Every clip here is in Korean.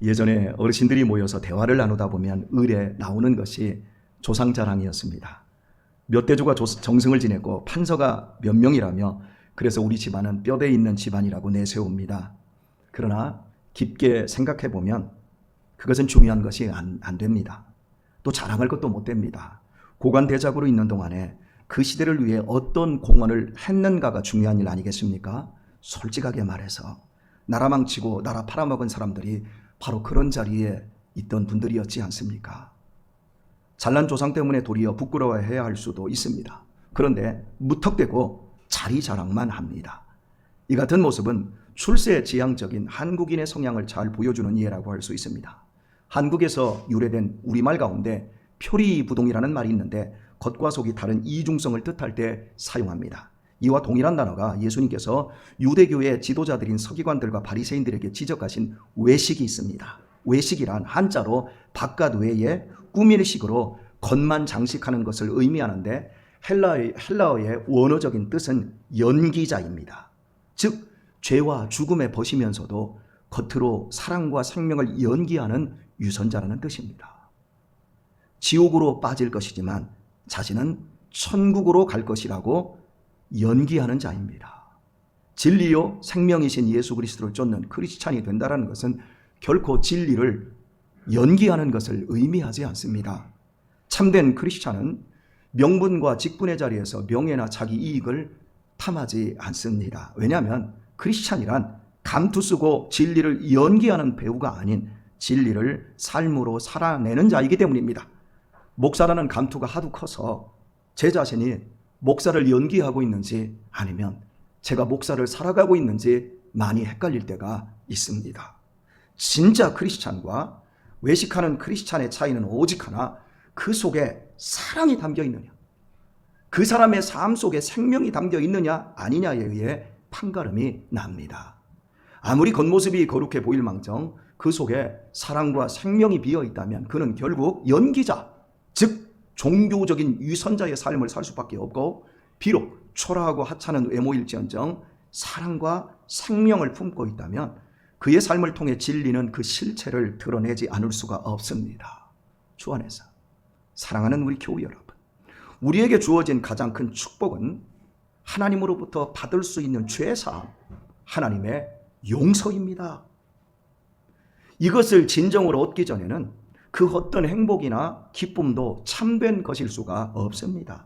예전에 어르신들이 모여서 대화를 나누다 보면 을에 나오는 것이 조상자랑이었습니다. 몇 대조가 정승을 지냈고 판서가 몇 명이라며 그래서 우리 집안은 뼈대 있는 집안이라고 내세웁니다. 그러나 깊게 생각해 보면 그것은 중요한 것이 안 됩니다. 또 자랑할 것도 못 됩니다. 고관대작으로 있는 동안에 그 시대를 위해 어떤 공헌을 했는가가 중요한 일 아니겠습니까? 솔직하게 말해서 나라 망치고 나라 팔아먹은 사람들이 바로 그런 자리에 있던 분들이었지 않습니까? 잘난 조상 때문에 도리어 부끄러워해야 할 수도 있습니다. 그런데 무턱대고 자리 자랑만 합니다. 이 같은 모습은 출세지향적인 한국인의 성향을 잘 보여주는 예라고 할 수 있습니다. 한국에서 유래된 우리말 가운데 표리부동이라는 말이 있는데 겉과 속이 다른 이중성을 뜻할 때 사용합니다. 이와 동일한 단어가 예수님께서 유대교의 지도자들인 서기관들과 바리새인들에게 지적하신 외식이 있습니다. 외식이란 한자로 바깥 외에 꾸미는 식으로 겉만 장식하는 것을 의미하는데 헬라어의 원어적인 뜻은 연기자입니다. 즉 죄와 죽음에 버시면서도 겉으로 사랑과 생명을 연기하는 유선자라는 뜻입니다. 지옥으로 빠질 것이지만 자신은 천국으로 갈 것이라고 연기하는 자입니다. 진리요 생명이신 예수 그리스도를 쫓는 크리스찬이 된다는 것은 결코 진리를 연기하는 것을 의미하지 않습니다. 참된 크리스찬은 명분과 직분의 자리에서 명예나 자기 이익을 탐하지 않습니다. 왜냐하면 크리스찬이란 감투 쓰고 진리를 연기하는 배우가 아닌 진리를 삶으로 살아내는 자이기 때문입니다. 목사라는 감투가 하도 커서 제 자신이 목사를 연기하고 있는지 아니면 제가 목사를 살아가고 있는지 많이 헷갈릴 때가 있습니다. 진짜 크리스찬과 외식하는 크리스찬의 차이는 오직 하나, 그 속에 사랑이 담겨 있느냐, 그 사람의 삶 속에 생명이 담겨 있느냐 아니냐에 의해 판가름이 납니다. 아무리 겉모습이 거룩해 보일 망정 그 속에 사랑과 생명이 비어 있다면 그는 결국 연기자, 즉 종교적인 위선자의 삶을 살 수밖에 없고, 비록 초라하고 하찮은 외모일지언정 사랑과 생명을 품고 있다면 그의 삶을 통해 진리는 그 실체를 드러내지 않을 수가 없습니다. 주 안에서 사랑하는 우리 교우 여러분, 우리에게 주어진 가장 큰 축복은 하나님으로부터 받을 수 있는 죄사함, 하나님의 용서입니다. 이것을 진정으로 얻기 전에는 그 어떤 행복이나 기쁨도 참된 것일 수가 없습니다.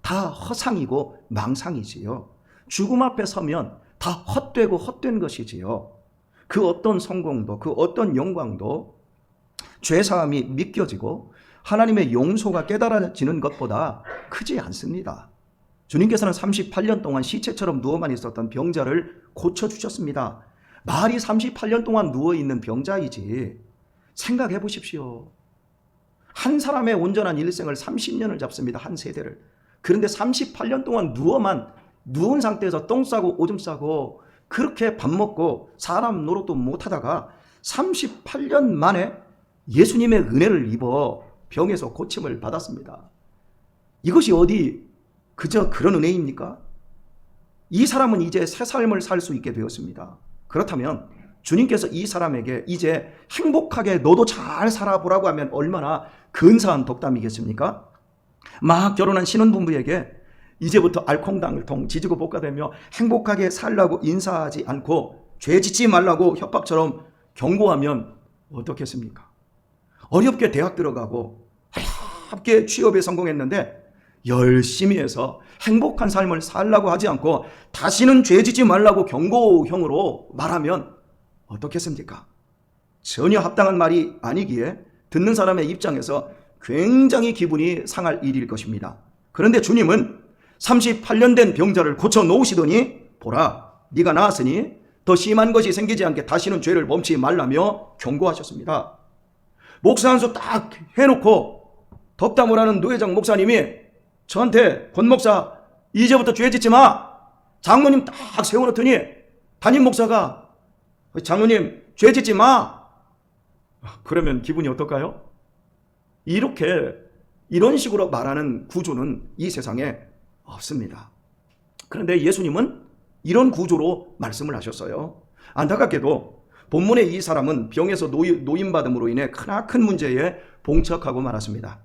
다 허상이고 망상이지요. 죽음 앞에 서면 다 헛되고 헛된 것이지요. 그 어떤 성공도 그 어떤 영광도 죄사함이 믿겨지고 하나님의 용서가 깨달아지는 것보다 크지 않습니다. 주님께서는 38년 동안 시체처럼 누워만 있었던 병자를 고쳐주셨습니다. 말이 38년 동안 누워있는 병자이지 생각해 보십시오. 한 사람의 온전한 일생을 30년을 잡습니다. 한 세대를. 그런데 38년 동안 누운 상태에서 똥 싸고 오줌 싸고 그렇게 밥 먹고 사람 노릇도 못하다가 38년 만에 예수님의 은혜를 입어 병에서 고침을 받았습니다. 이것이 어디 그저 그런 은혜입니까? 이 사람은 이제 새 삶을 살 수 있게 되었습니다. 그렇다면 주님께서 이 사람에게 이제 행복하게 너도 잘 살아보라고 하면 얼마나 근사한 덕담이겠습니까? 막 결혼한 신혼부부에게 이제부터 알콩달콩 지지고 볶아대며 행복하게 살라고 인사하지 않고 죄 짓지 말라고 협박처럼 경고하면 어떻겠습니까? 어렵게 대학 들어가고 어렵게 취업에 성공했는데 열심히 해서 행복한 삶을 살라고 하지 않고 다시는 죄 짓지 말라고 경고형으로 말하면 어떻겠습니까? 전혀 합당한 말이 아니기에 듣는 사람의 입장에서 굉장히 기분이 상할 일일 것입니다. 그런데 주님은 38년 된 병자를 고쳐 놓으시더니 보라, 네가 나았으니 더 심한 것이 생기지 않게 다시는 죄를 범치 말라며 경고하셨습니다. 목사 한 수 딱 해놓고 덕담을 하는 노회장 목사님이 저한테 권 목사 이제부터 죄 짓지 마, 장로님 딱 세워놓더니 담임 목사가 장로님 죄 짓지 마, 그러면 기분이 어떨까요? 이런 식으로 말하는 구조는 이 세상에 없습니다. 그런데 예수님은 이런 구조로 말씀을 하셨어요. 안타깝게도 본문의 이 사람은 병에서 노임받음으로 인해 크나큰 문제에 봉착하고 말았습니다.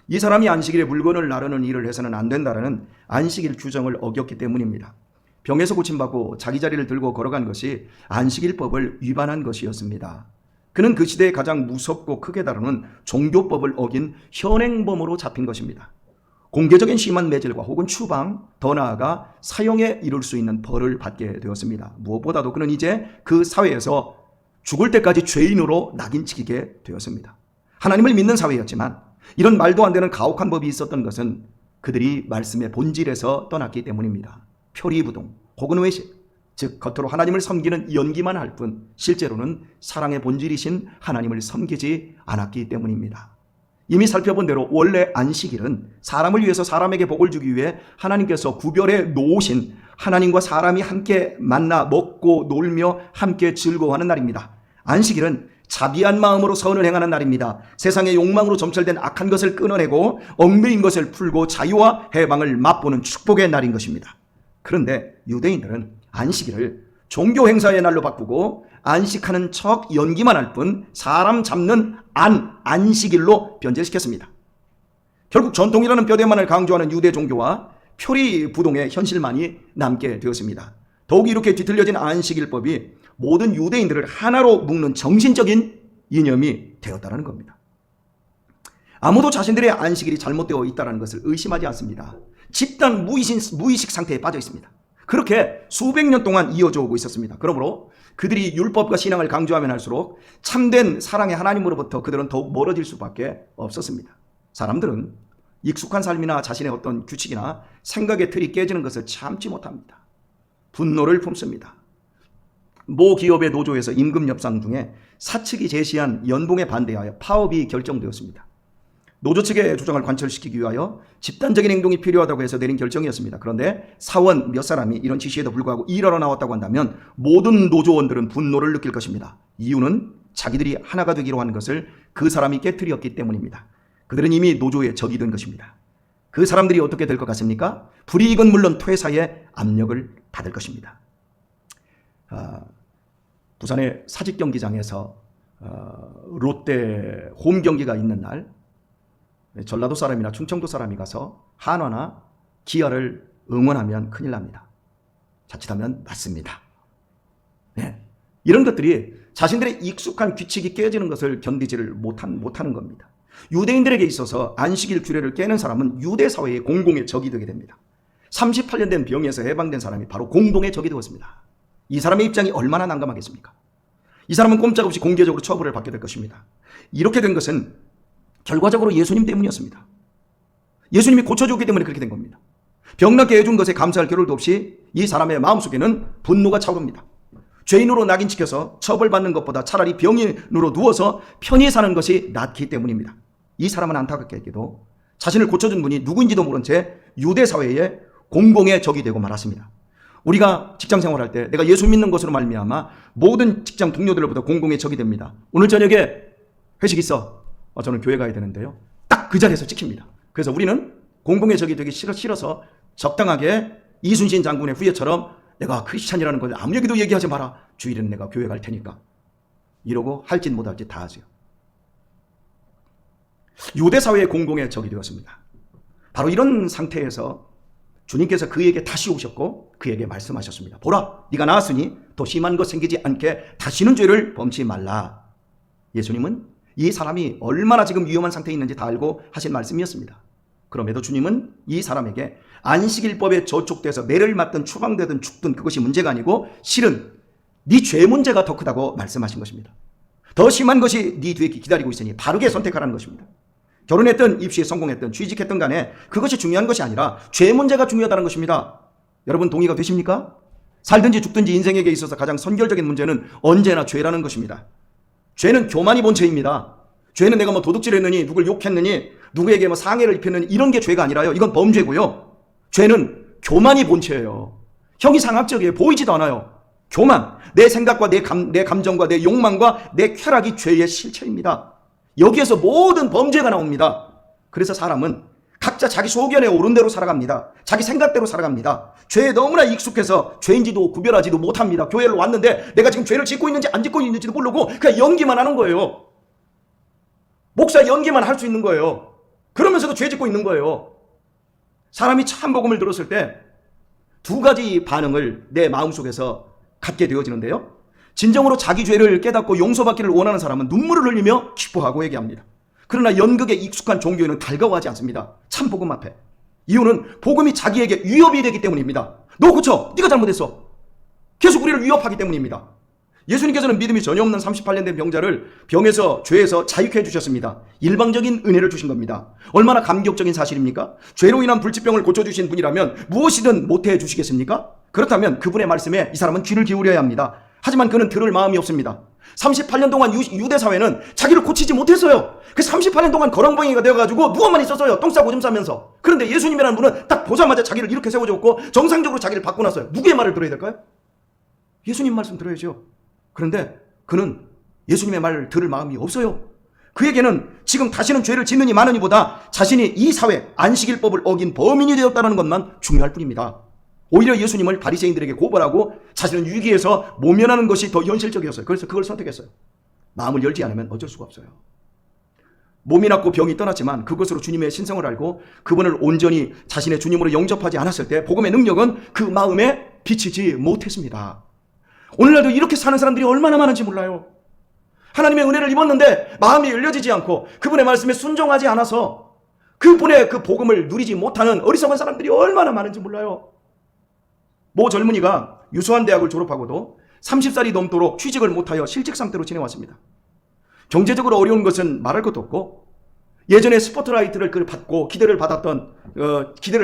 이 사람이 안식일에 물건을 나르는 일을 해서는 안 된다는 안식일 규정을 어겼기 때문입니다. 병에서 고침받고 자기 자리를 들고 걸어간 것이 안식일법을 위반한 것이었습니다. 그는 그 시대에 가장 무섭고 크게 다루는 종교법을 어긴 현행범으로 잡힌 것입니다. 공개적인 심한 매질과 혹은 추방, 더 나아가 사형에 이를 수 있는 벌을 받게 되었습니다. 무엇보다도 그는 이제 그 사회에서 죽을 때까지 죄인으로 낙인찍히게 되었습니다. 하나님을 믿는 사회였지만 이런 말도 안 되는 가혹한 법이 있었던 것은 그들이 말씀의 본질에서 떠났기 때문입니다. 표리부동 혹은 외식, 즉 겉으로 하나님을 섬기는 연기만 할 뿐 실제로는 사랑의 본질이신 하나님을 섬기지 않았기 때문입니다. 이미 살펴본 대로 원래 안식일은 사람을 위해서 사람에게 복을 주기 위해 하나님께서 구별해 놓으신 하나님과 사람이 함께 만나 먹고 놀며 함께 즐거워하는 날입니다. 안식일은 자비한 마음으로 선을 행하는 날입니다. 세상의 욕망으로 점철된 악한 것을 끊어내고 얽매인 것을 풀고 자유와 해방을 맛보는 축복의 날인 것입니다. 그런데 유대인들은 안식일을 종교 행사의 날로 바꾸고 안식하는 척 연기만 할 뿐 사람 잡는 안식일로 변질시켰습니다. 결국 전통이라는 뼈대만을 강조하는 유대 종교와 표리부동의 현실만이 남게 되었습니다. 더욱 이렇게 뒤틀려진 안식일법이 모든 유대인들을 하나로 묶는 정신적인 이념이 되었다는 겁니다. 아무도 자신들의 안식일이 잘못되어 있다는 것을 의심하지 않습니다. 집단 무의식 상태에 빠져 있습니다. 그렇게 수백 년 동안 이어져 오고 있었습니다. 그러므로 그들이 율법과 신앙을 강조하면 할수록 참된 사랑의 하나님으로부터 그들은 더욱 멀어질 수밖에 없었습니다. 사람들은 익숙한 삶이나 자신의 어떤 규칙이나 생각의 틀이 깨지는 것을 참지 못합니다. 분노를 품습니다. 모 기업의 노조에서 임금 협상 중에 사측이 제시한 연봉에 반대하여 파업이 결정되었습니다. 노조 측의 주장을 관철시키기 위하여 집단적인 행동이 필요하다고 해서 내린 결정이었습니다. 그런데 사원 몇 사람이 이런 지시에도 불구하고 일하러 나왔다고 한다면 모든 노조원들은 분노를 느낄 것입니다. 이유는 자기들이 하나가 되기로 한 것을 그 사람이 깨트렸기 때문입니다. 그들은 이미 노조의 적이 된 것입니다. 그 사람들이 어떻게 될 것 같습니까? 불이익은 물론 퇴사의 압력을 받을 것입니다. 부산의 사직경기장에서 롯데 홈 경기가 있는 날 전라도 사람이나 충청도 사람이 가서 한화나 기아를 응원하면 큰일 납니다. 자칫하면 맞습니다. 네. 이런 것들이 자신들의 익숙한 규칙이 깨지는 것을 견디지를 못하는 겁니다. 유대인들에게 있어서 안식일 규례를 깨는 사람은 유대 사회의 공공의 적이 되게 됩니다. 38년 된 병에서 해방된 사람이 바로 공동의 적이 되었습니다. 이 사람의 입장이 얼마나 난감하겠습니까? 이 사람은 꼼짝없이 공개적으로 처벌을 받게 될 것입니다. 이렇게 된 것은 결과적으로 예수님 때문이었습니다. 예수님이 고쳐줬기 때문에 그렇게 된 겁니다. 병낫게 해준 것에 감사할 겨를도 없이 이 사람의 마음속에는 분노가 차오릅니다. 죄인으로 낙인찍혀서 처벌받는 것보다 차라리 병인으로 누워서 편히 사는 것이 낫기 때문입니다. 이 사람은 안타깝게도 자신을 고쳐준 분이 누구인지도 모른 채 유대 사회의 공공의 적이 되고 말았습니다. 우리가 직장 생활할 때 내가 예수 믿는 것으로 말미암아 모든 직장 동료들로부터 공공의 적이 됩니다. 오늘 저녁에 회식 있어. 저는 교회 가야 되는데요. 딱 그 자리에서 찍힙니다. 그래서 우리는 공공의 적이 되기 싫어서 적당하게 이순신 장군의 후예처럼 내가 크리스찬이라는 걸 아무 얘기도 얘기하지 마라. 주일은 내가 교회 갈 테니까. 이러고 할 짓 못할 짓 다 하죠. 유대 사회의 공공의 적이 되었습니다. 바로 이런 상태에서 주님께서 그에게 다시 오셨고 그에게 말씀하셨습니다. 보라, 네가 나았으니 더 심한 것 생기지 않게 다시는 죄를 범치 말라. 예수님은 이 사람이 얼마나 지금 위험한 상태에 있는지 다 알고 하신 말씀이었습니다. 그럼에도 주님은 이 사람에게 안식일법에 저촉돼서 매를 맞든 추방되든 죽든 그것이 문제가 아니고 실은 네 죄 문제가 더 크다고 말씀하신 것입니다. 더 심한 것이 네 뒤에 기다리고 있으니 바르게 선택하라는 것입니다. 결혼했든 입시에 성공했든 취직했든 간에 그것이 중요한 것이 아니라 죄 문제가 중요하다는 것입니다. 여러분 동의가 되십니까? 살든지 죽든지 인생에게 있어서 가장 선결적인 문제는 언제나 죄라는 것입니다. 죄는 교만이 본체입니다. 죄는 내가 도둑질했느니 누굴 욕했느니 누구에게 상해를 입혔느니 이런 게 죄가 아니라요. 이건 범죄고요. 죄는 교만이 본체예요. 형이 상학적이에요. 보이지도 않아요. 교만, 내 생각과 내 감정과 내 욕망과 내 쾌락이 죄의 실체입니다. 여기에서 모든 범죄가 나옵니다. 그래서 사람은 각자 각자 자기 소견에 오른 대로 살아갑니다. 자기 생각대로 살아갑니다. 죄에 너무나 익숙해서 죄인지도 구별하지도 못합니다. 교회를 왔는데 내가 지금 죄를 짓고 있는지 안 짓고 있는지도 모르고 그냥 연기만 하는 거예요. 목사 연기만 할 수 있는 거예요. 그러면서도 죄 짓고 있는 거예요. 사람이 참 복음을 들었을 때 두 가지 반응을 내 마음속에서 갖게 되어지는데요. 진정으로 자기 죄를 깨닫고 용서받기를 원하는 사람은 눈물을 흘리며 기뻐하고 얘기합니다. 그러나 연극에 익숙한 종교인은 달가워하지 않습니다. 참 복음 앞에. 이유는 복음이 자기에게 위협이 되기 때문입니다. 너 고쳐! 네가 잘못했어! 계속 우리를 위협하기 때문입니다. 예수님께서는 믿음이 전혀 없는 38년 된 병자를 병에서 죄에서 자유케 해주셨습니다. 일방적인 은혜를 주신 겁니다. 얼마나 감격적인 사실입니까? 죄로 인한 불치병을 고쳐주신 분이라면 무엇이든 못해 주시겠습니까? 그렇다면 그분의 말씀에 이 사람은 귀를 기울여야 합니다. 하지만 그는 들을 마음이 없습니다. 38년 동안 유대 사회는 자기를 고치지 못했어요. 그래서 38년 동안 거렁뱅이가 되어가지고 누워만 있었어요. 똥 싸고 오줌 싸면서. 그런데 예수님이라는 분은 딱 보자마자 자기를 이렇게 세워줬고 정상적으로 자기를 바꿔놨어요. 누구의 말을 들어야 될까요? 예수님 말씀 들어야죠. 그런데 그는 예수님의 말을 들을 마음이 없어요. 그에게는 지금 다시는 죄를 짓느니 마느니보다 자신이 이 사회 안식일법을 어긴 범인이 되었다는 것만 중요할 뿐입니다. 오히려 예수님을 바리새인들에게 고발하고 자신은 위기에서 모면하는 것이 더 현실적이었어요. 그래서 그걸 선택했어요. 마음을 열지 않으면 어쩔 수가 없어요. 몸이 낫고 병이 떠났지만 그것으로 주님의 신성을 알고 그분을 온전히 자신의 주님으로 영접하지 않았을 때 복음의 능력은 그 마음에 비치지 못했습니다. 오늘날도 이렇게 사는 사람들이 얼마나 많은지 몰라요. 하나님의 은혜를 입었는데 마음이 열려지지 않고 그분의 말씀에 순종하지 않아서 그분의 그 복음을 누리지 못하는 어리석은 사람들이 얼마나 많은지 몰라요. 모 젊은이가 유수한 대학을 졸업하고도 30살이 넘도록 취직을 못하여 실직 상태로 지내왔습니다. 경제적으로 어려운 것은 말할 것도 없고 예전에 스포트라이트를 받고 기대를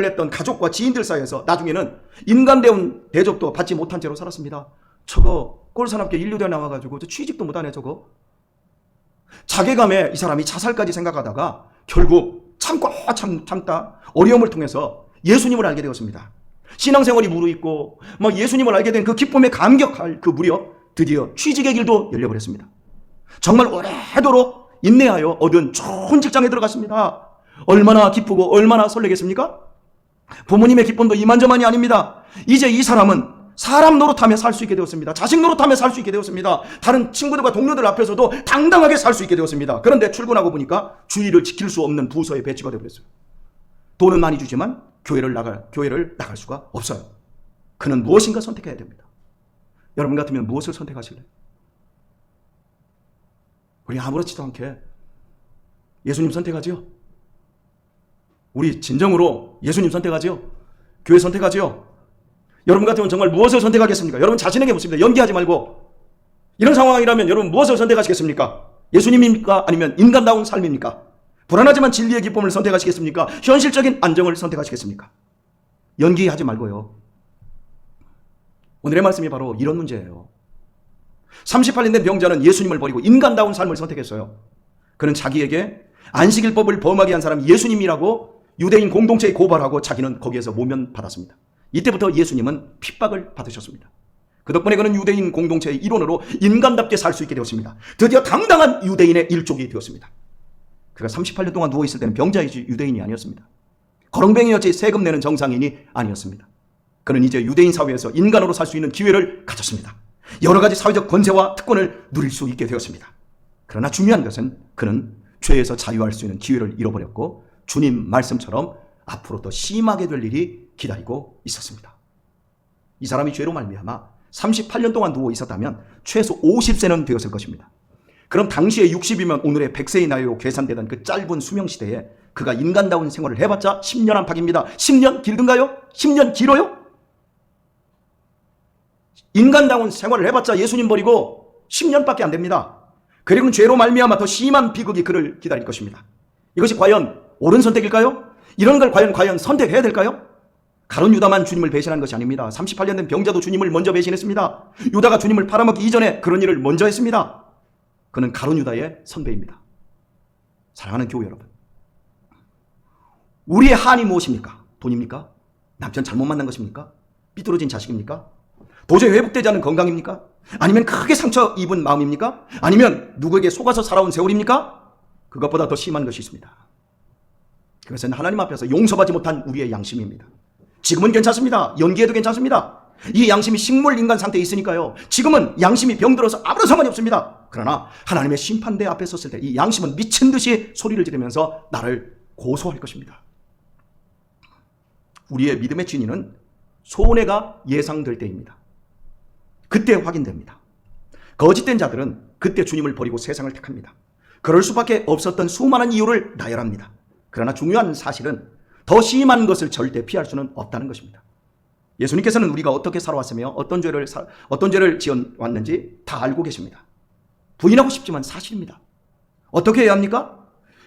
했던 가족과 지인들 사이에서 나중에는 인간다운 대접도 받지 못한 채로 살았습니다. 저거 꼴사납게 인류대에 나와가지고 취직도 못하네 저거. 자괴감에 이 사람이 자살까지 생각하다가 결국 참다 어려움을 통해서 예수님을 알게 되었습니다. 신앙생활이 무르익고 예수님을 알게 된 그 기쁨에 감격할 그 무렵 드디어 취직의 길도 열려버렸습니다. 정말 오래도록 인내하여 얻은 좋은 직장에 들어갔습니다. 얼마나 기쁘고 얼마나 설레겠습니까? 부모님의 기쁨도 이만저만이 아닙니다. 이제 이 사람은 사람 노릇하며 살 수 있게 되었습니다. 자식 노릇하며 살 수 있게 되었습니다. 다른 친구들과 동료들 앞에서도 당당하게 살 수 있게 되었습니다. 그런데 출근하고 보니까 주의를 지킬 수 없는 부서에 배치가 되어버렸어요. 돈은 많이 주지만 교회를 나갈 수가 없어요. 그는 무엇인가 선택해야 됩니다. 여러분 같으면 무엇을 선택하실래요? 우리 아무렇지도 않게 예수님 선택하지요? 우리 진정으로 예수님 선택하지요? 교회 선택하지요? 여러분 같으면 정말 무엇을 선택하겠습니까? 여러분 자신에게 묻습니다. 연기하지 말고. 이런 상황이라면 여러분 무엇을 선택하시겠습니까? 예수님입니까? 아니면 인간다운 삶입니까? 불안하지만 진리의 기쁨을 선택하시겠습니까? 현실적인 안정을 선택하시겠습니까? 연기하지 말고요. 오늘의 말씀이 바로 이런 문제예요. 38년 된 병자는 예수님을 버리고 인간다운 삶을 선택했어요. 그는 자기에게 안식일법을 범하게 한 사람이 예수님이라고 유대인 공동체에 고발하고 자기는 거기에서 모면받았습니다. 이때부터 예수님은 핍박을 받으셨습니다. 그 덕분에 그는 유대인 공동체의 일원으로 인간답게 살 수 있게 되었습니다. 드디어 당당한 유대인의 일족이 되었습니다. 그가 38년 동안 누워있을 때는 병자이지 유대인이 아니었습니다. 거렁뱅이였지 세금 내는 정상인이 아니었습니다. 그는 이제 유대인 사회에서 인간으로 살 수 있는 기회를 가졌습니다. 여러 가지 사회적 권세와 특권을 누릴 수 있게 되었습니다. 그러나 중요한 것은 그는 죄에서 자유할 수 있는 기회를 잃어버렸고 주님 말씀처럼 앞으로 더 심하게 될 일이 기다리고 있었습니다. 이 사람이 죄로 말미암아 38년 동안 누워 있었다면 최소 50세는 되었을 것입니다. 그럼 당시에 60이면 오늘의 100세의 나이로 계산되던 그 짧은 수명시대에 그가 인간다운 생활을 해봤자 10년 안팎입니다. 10년 길든가요? 10년 길어요? 인간다운 생활을 해봤자 예수님 버리고 10년밖에 안 됩니다. 그리고 죄로 말미암아 더 심한 비극이 그를 기다릴 것입니다. 이것이 과연 옳은 선택일까요? 이런 걸 과연 선택해야 될까요? 가룟 유다만 주님을 배신한 것이 아닙니다. 38년 된 병자도 주님을 먼저 배신했습니다. 유다가 주님을 팔아먹기 이전에 그런 일을 먼저 했습니다. 그는 가룟 유다의 선배입니다. 사랑하는 교회 여러분, 우리의 한이 무엇입니까? 돈입니까? 남편 잘못 만난 것입니까? 삐뚤어진 자식입니까? 도저히 회복되지 않은 건강입니까? 아니면 크게 상처 입은 마음입니까? 아니면 누구에게 속아서 살아온 세월입니까? 그것보다 더 심한 것이 있습니다. 그것은 하나님 앞에서 용서받지 못한 우리의 양심입니다. 지금은 괜찮습니다. 연기해도 괜찮습니다. 이 양심이 식물 인간 상태에 있으니까요. 지금은 양심이 병들어서 아무런 상관이 없습니다. 그러나 하나님의 심판대 앞에 섰을 때 이 양심은 미친 듯이 소리를 지르면서 나를 고소할 것입니다. 우리의 믿음의 진위는 손해가 예상될 때입니다. 그때 확인됩니다. 거짓된 자들은 그때 주님을 버리고 세상을 택합니다. 그럴 수밖에 없었던 수많은 이유를 나열합니다. 그러나 중요한 사실은 더 심한 것을 절대 피할 수는 없다는 것입니다. 예수님께서는 우리가 어떻게 살아왔으며 어떤 죄를 지어왔는지 다 알고 계십니다. 부인하고 싶지만 사실입니다. 어떻게 해야 합니까?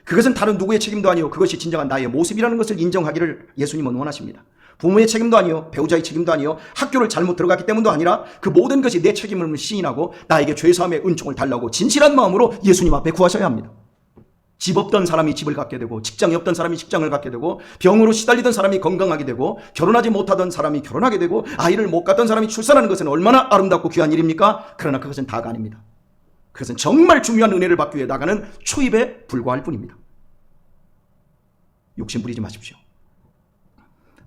그것은 다른 누구의 책임도 아니요 그것이 진정한 나의 모습이라는 것을 인정하기를 예수님은 원하십니다. 부모의 책임도 아니요 배우자의 책임도 아니요 학교를 잘못 들어갔기 때문도 아니라 그 모든 것이 내 책임을 시인하고 나에게 죄사함의 은총을 달라고 진실한 마음으로 예수님 앞에 구하셔야 합니다. 집 없던 사람이 집을 갖게 되고 직장이 없던 사람이 직장을 갖게 되고 병으로 시달리던 사람이 건강하게 되고 결혼하지 못하던 사람이 결혼하게 되고 아이를 못 갖던 사람이 출산하는 것은 얼마나 아름답고 귀한 일입니까? 그러나 그것은 다가 아닙니다. 그것은 정말 중요한 은혜를 받기 위해 나가는 초입에 불과할 뿐입니다. 욕심 부리지 마십시오.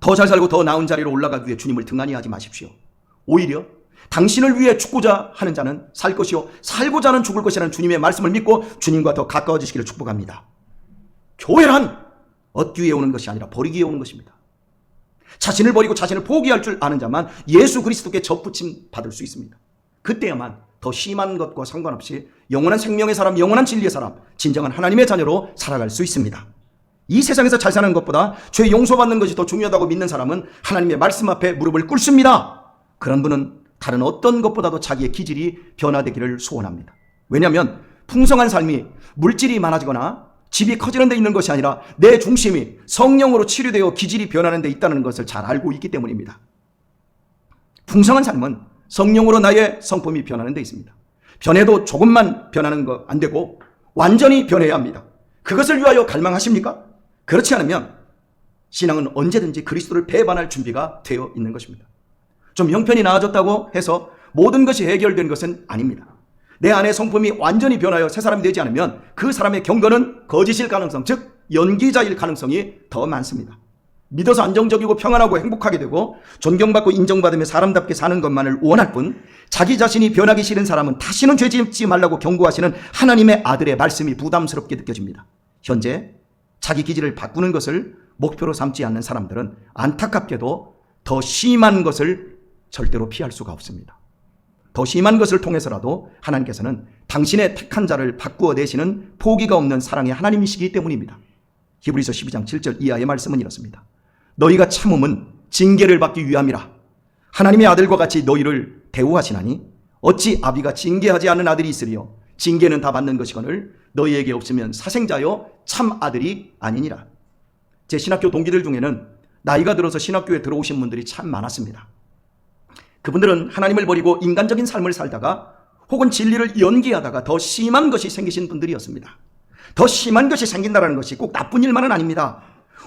더 잘 살고 더 나은 자리로 올라가기 위해 주님을 등한히 하지 마십시오. 오히려 당신을 위해 죽고자 하는 자는 살 것이요 살고자 하는 죽을 것이라는 주님의 말씀을 믿고 주님과 더 가까워지시기를 축복합니다. 교회란 얻기 위해 오는 것이 아니라 버리기 위해 오는 것입니다. 자신을 버리고 자신을 포기할 줄 아는 자만 예수 그리스도께 접붙임 받을 수 있습니다. 그때야만 더 심한 것과 상관없이 영원한 생명의 사람, 영원한 진리의 사람, 진정한 하나님의 자녀로 살아갈 수 있습니다. 이 세상에서 잘 사는 것보다 죄 용서받는 것이 더 중요하다고 믿는 사람은 하나님의 말씀 앞에 무릎을 꿇습니다. 그런 분은 다른 어떤 것보다도 자기의 기질이 변화되기를 소원합니다. 왜냐하면 풍성한 삶이 물질이 많아지거나 집이 커지는 데 있는 것이 아니라 내 중심이 성령으로 치료되어 기질이 변하는 데 있다는 것을 잘 알고 있기 때문입니다. 풍성한 삶은 성령으로 나의 성품이 변하는 데 있습니다. 변해도 조금만 변하는 거 안 되고 완전히 변해야 합니다. 그것을 위하여 갈망하십니까? 그렇지 않으면 신앙은 언제든지 그리스도를 배반할 준비가 되어 있는 것입니다. 좀 형편이 나아졌다고 해서 모든 것이 해결된 것은 아닙니다. 내 안의 성품이 완전히 변하여 새 사람이 되지 않으면 그 사람의 경건은 거짓일 가능성, 즉 연기자일 가능성이 더 많습니다. 믿어서 안정적이고 평안하고 행복하게 되고 존경받고 인정받으며 사람답게 사는 것만을 원할 뿐 자기 자신이 변하기 싫은 사람은 다시는 죄 짓지 말라고 경고하시는 하나님의 아들의 말씀이 부담스럽게 느껴집니다. 현재 자기 기질을 바꾸는 것을 목표로 삼지 않는 사람들은 안타깝게도 더 심한 것을 절대로 피할 수가 없습니다. 더 심한 것을 통해서라도 하나님께서는 당신의 택한 자를 바꾸어 내시는 포기가 없는 사랑의 하나님이시기 때문입니다. 히브리서 12장 7절 이하의 말씀은 이렇습니다. 너희가 참음은 징계를 받기 위함이라. 하나님의 아들과 같이 너희를 대우하시나니 어찌 아비가 징계하지 않는 아들이 있으리요. 징계는 다 받는 것이거늘 너희에게 없으면 사생자여 참 아들이 아니니라. 제 신학교 동기들 중에는 나이가 들어서 신학교에 들어오신 분들이 참 많았습니다. 그분들은 하나님을 버리고 인간적인 삶을 살다가 혹은 진리를 연기하다가 더 심한 것이 생기신 분들이었습니다. 더 심한 것이 생긴다는 것이 꼭 나쁜 일만은 아닙니다.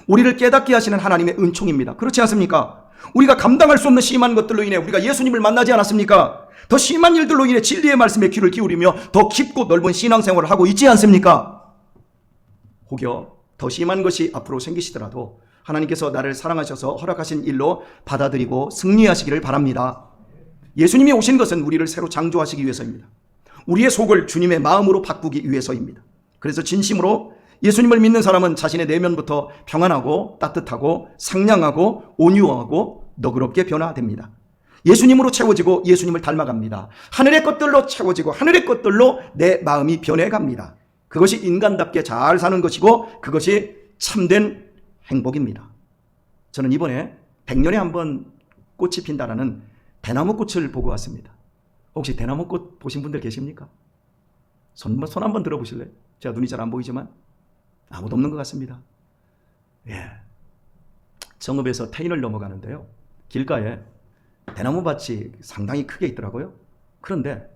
우리를 깨닫게 하시는 하나님의 은총입니다. 그렇지 않습니까? 우리가 감당할 수 없는 심한 것들로 인해 우리가 예수님을 만나지 않았습니까? 더 심한 일들로 인해 진리의 말씀에 귀를 기울이며 더 깊고 넓은 신앙생활을 하고 있지 않습니까? 혹여 더 심한 것이 앞으로 생기시더라도 하나님께서 나를 사랑하셔서 허락하신 일로 받아들이고 승리하시기를 바랍니다. 예수님이 오신 것은 우리를 새로 창조하시기 위해서입니다. 우리의 속을 주님의 마음으로 바꾸기 위해서입니다. 그래서 진심으로 예수님을 믿는 사람은 자신의 내면부터 평안하고 따뜻하고 상냥하고 온유하고 너그럽게 변화됩니다. 예수님으로 채워지고 예수님을 닮아갑니다. 하늘의 것들로 채워지고 하늘의 것들로 내 마음이 변해갑니다. 그것이 인간답게 잘 사는 것이고 그것이 참된 행복입니다. 저는 이번에 100년에 한 번 꽃이 핀다라는 대나무 꽃을 보고 왔습니다. 혹시 대나무 꽃 보신 분들 계십니까? 손 한번 들어보실래요? 제가 눈이 잘 안 보이지만 아무도 없는 것 같습니다. 예. 정읍에서 태인을 넘어가는데요. 길가에 대나무 밭이 상당히 크게 있더라고요. 그런데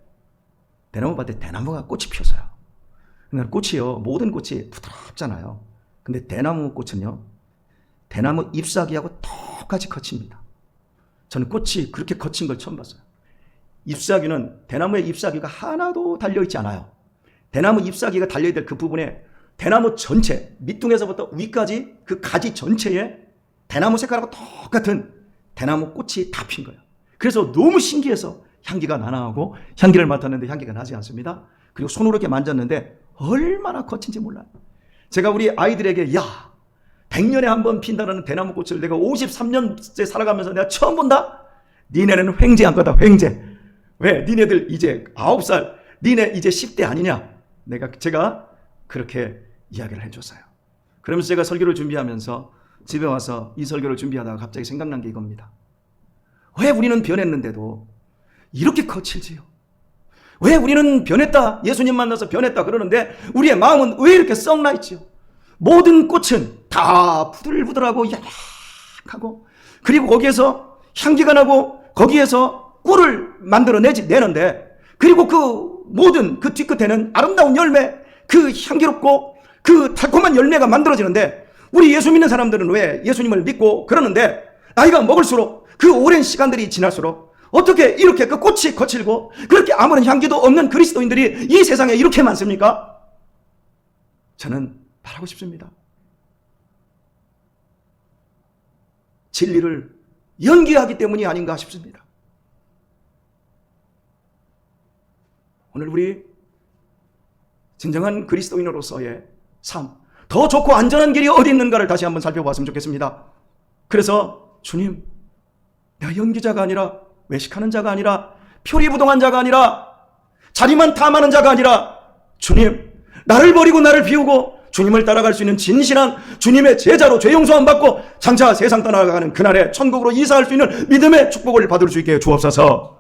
대나무 밭에 대나무가 꽃이 피었어요. 그러니까 꽃이요, 모든 꽃이 부드럽잖아요. 근데 대나무 꽃은요, 대나무 잎사귀하고 똑같이 거칩니다. 저는 꽃이 그렇게 거친 걸 처음 봤어요. 잎사귀는 대나무의 잎사귀가 하나도 달려있지 않아요. 대나무 잎사귀가 달려야 될 그 부분에 대나무 전체, 밑둥에서부터 위까지 그 가지 전체에 대나무 색깔하고 똑같은 대나무 꽃이 다 핀 거예요. 그래서 너무 신기해서 향기가 나나하고 향기를 맡았는데 향기가 나지 않습니다. 그리고 손으로 이렇게 만졌는데 얼마나 거친지 몰라요. 제가 우리 아이들에게 100년에 한 번 핀다는 대나무 꽃을 내가 53년째 살아가면서 내가 처음 본다? 니네는 횡재한 거다, 횡재. 왜? 니네들 이제 9살, 니네 이제 10대 아니냐? 제가 그렇게 이야기를 해줬어요. 그러면서 제가 설교를 준비하면서 집에 와서 이 설교를 준비하다가 갑자기 생각난 게 이겁니다. 왜 우리는 변했는데도 이렇게 거칠지요? 왜 우리는 변했다, 예수님 만나서 변했다 그러는데 우리의 마음은 왜 이렇게 썩나 있지요? 모든 꽃은 다 부들부들하고 약하고 그리고 거기에서 향기가 나고 거기에서 꿀을 내는데 그리고 그 모든 그 뒤끝에는 아름다운 열매, 그 향기롭고 그 달콤한 열매가 만들어지는데 우리 예수 믿는 사람들은 왜 예수님을 믿고 그러는데 나이가 먹을수록 그 오랜 시간들이 지날수록 어떻게 이렇게 그 꽃이 거칠고 그렇게 아무런 향기도 없는 그리스도인들이 이 세상에 이렇게 많습니까? 저는 말하고 싶습니다. 진리를 연기하기 때문이 아닌가 싶습니다. 오늘 우리 진정한 그리스도인으로서의 삶, 더 좋고 안전한 길이 어디 있는가를 다시 한번 살펴봤으면 좋겠습니다. 그래서 주님, 내가 연기자가 아니라 외식하는 자가 아니라 표리부동한 자가 아니라 자리만 탐하는 자가 아니라 주님, 나를 버리고 나를 비우고 주님을 따라갈 수 있는 진실한 주님의 제자로 죄 용서함 받고 장차 세상 떠나가는 그날에 천국으로 이사할 수 있는 믿음의 축복을 받을 수 있게 주옵소서.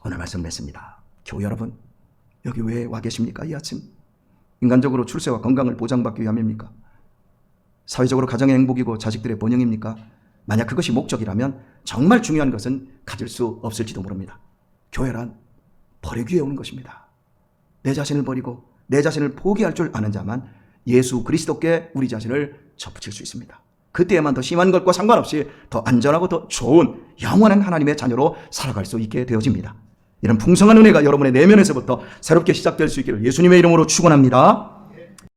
오늘 말씀 맺습니다. 교회 여러분, 여기 왜 와 계십니까? 이 아침 인간적으로 출세와 건강을 보장받기 위함입니까? 사회적으로 가정의 행복이고 자식들의 번영입니까? 만약 그것이 목적이라면 정말 중요한 것은 가질 수 없을지도 모릅니다. 교회란 버리기 위해 오는 것입니다. 내 자신을 버리고 내 자신을 포기할 줄 아는 자만 예수 그리스도께 우리 자신을 접붙일 수 있습니다. 그때에만 더 심한 것과 상관없이 더 안전하고 더 좋은 영원한 하나님의 자녀로 살아갈 수 있게 되어집니다. 이런 풍성한 은혜가 여러분의 내면에서부터 새롭게 시작될 수 있기를 예수님의 이름으로 축원합니다.